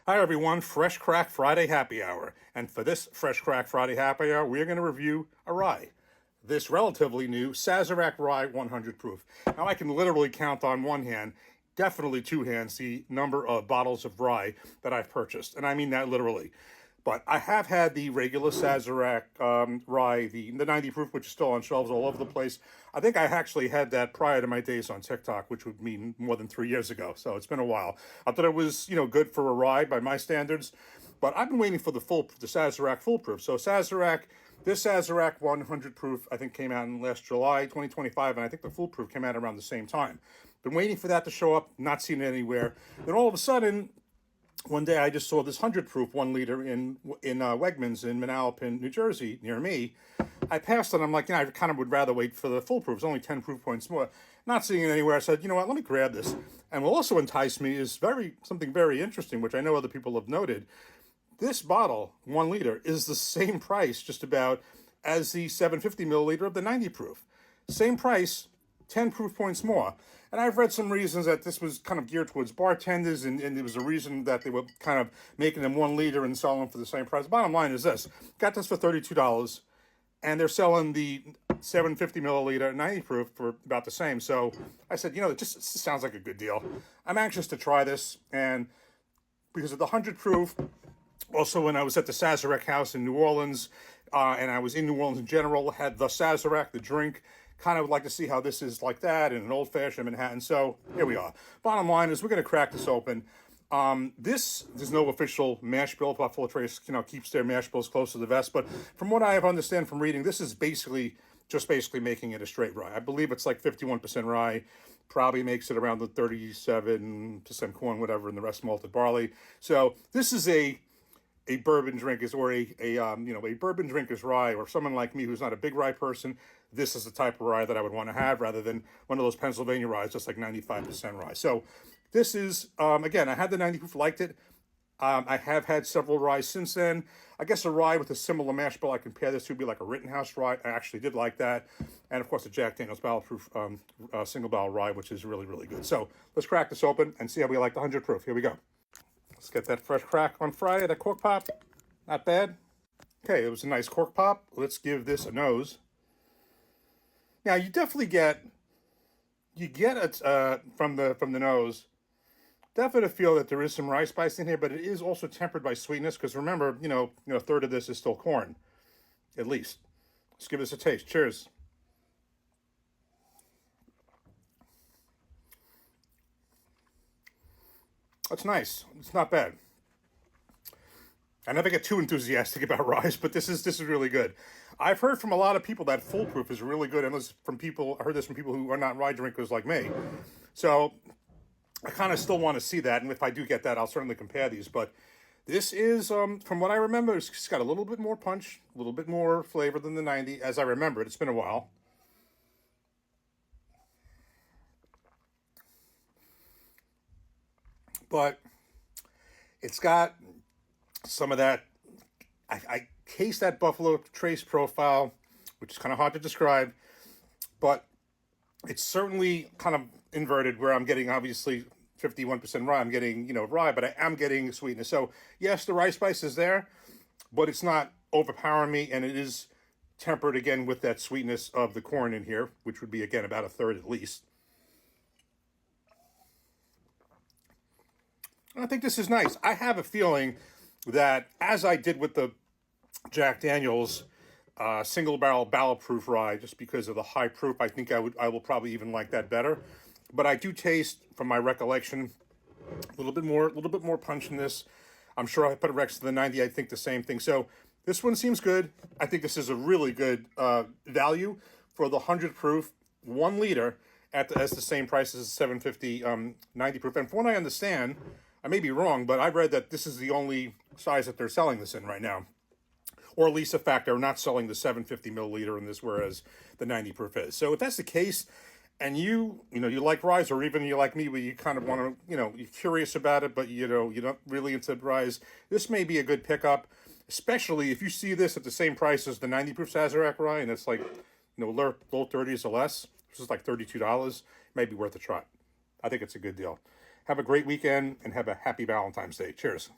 Hi everyone, Fresh Crack Friday Happy Hour. And for this Fresh Crack Friday Happy Hour, we're going to review a rye. This relatively new Sazerac Rye 100 proof. Now I can literally count on one hand, definitely two hands, the number of bottles of rye that I've purchased. And I mean that literally. But I have had the regular Sazerac rye, the 90 proof, which is still on shelves all over the place. I think I actually had that prior to my days on TikTok, which would mean more than 3 years ago. So it's been a while. I thought it was, good for a rye by my standards. But I've been waiting for the Sazerac full proof. So this Sazerac 100 proof, I think came out in last July 2025, and I think the full proof came out around the same time. Been waiting for that to show up, not seen it anywhere. Then all of a sudden, one day I just saw this 100 proof 1 liter in Wegmans in Manalapan, New Jersey, near me. I passed it. I'm like, I kind of would rather wait for the full proof. It's only 10 proof points more. Not seeing it anywhere. I said, you know what? Let me grab this. And what also enticed me is something very interesting, which I know other people have noted. This bottle, 1 liter, is the same price just about as the 750 milliliter of the 90 proof. Same price, 10 proof points more. And I've read some reasons that this was kind of geared towards bartenders, and there was a reason that they were kind of making them 1 liter and selling them for the same price. The bottom line is this. Got this for $32, and they're selling the 750 milliliter 90 proof for about the same. So I said, it just sounds like a good deal. I'm anxious to try this, and because of the 100 proof, also when I was at the Sazerac house in New Orleans, and I was in New Orleans in general, had the Sazerac, the drink. Kind of would like to see how this is like that in an old-fashioned Manhattan. So here we are. Bottom line is we're going to crack this open. There's no official mash bill. Buffalo Trace, keeps their mash bills close to the vest. But from what I have understand from reading, this is basically making it a straight rye. I believe it's like 51% rye. Probably makes it around the 37% corn, whatever, and the rest malted barley. So this is a bourbon drinkers or a bourbon drinkers rye, or someone like me who's not a big rye person. This is the type of rye that I would want to have rather than one of those Pennsylvania ryes, just like 95% rye. So this is, again, I had the 90 proof, liked it. I have had several ryes since then. I guess a rye with a similar mash bill I compare this to would be like a Rittenhouse rye. I actually did like that. And of course, the Jack Daniel's barrel proof single barrel rye, which is really, really good. So let's crack this open and see how we like the 100 proof. Here we go. Let's get that fresh crack on Friday, that cork pop. Not bad. Okay, it was a nice cork pop. Let's give this a nose. Now, you definitely get it from the nose. Definitely feel that there is some rye spice in here, but it is also tempered by sweetness, because remember, a third of this is still corn, at least. Let's give this a taste. Cheers. That's nice. It's not bad. I never get too enthusiastic about ryes, but this is really good. I've heard from a lot of people that foolproof is really good, and I heard this from people who are not rye drinkers like me. So I kind of still want to see that, and if I do get that, I'll certainly compare these. But this is, from what I remember, it's got a little bit more punch, a little bit more flavor than the 90, as I remember it. It's been a while. But it's got some of that. I taste that Buffalo Trace profile, which is kind of hard to describe, but it's certainly kind of inverted, where I'm getting obviously 51% rye. I'm getting, rye, but I am getting sweetness. So yes, the rye spice is there, but it's not overpowering me, and it is tempered again with that sweetness of the corn in here, which would be again about a third at least. I think this is nice. I have a feeling that, as I did with the Jack Daniel's single barrel proof rye, just because of the high proof, I think I will probably even like that better. But I do taste, from my recollection, a little bit more punch in this. I'm sure I put it next to the 90. I think the same thing. So this one seems good. I think this is a really good value for the 100 proof 1 liter as the same price as the 750 90 proof. And from what I understand, I may be wrong, but I've read that this is the only size that they're selling this in right now. Or at least the fact they're not selling the 750 milliliter in this, whereas the 90 proof is. So if that's the case, and you like ryes, or even you like me, where you kind of want to, you're curious about it, but you're not really into ryes, this may be a good pickup, especially if you see this at the same price as the 90 proof Sazerac rye, and it's like, low 30s or less. This is like $32. It may be worth a try. I think it's a good deal. Have a great weekend, and have a happy Valentine's Day. Cheers.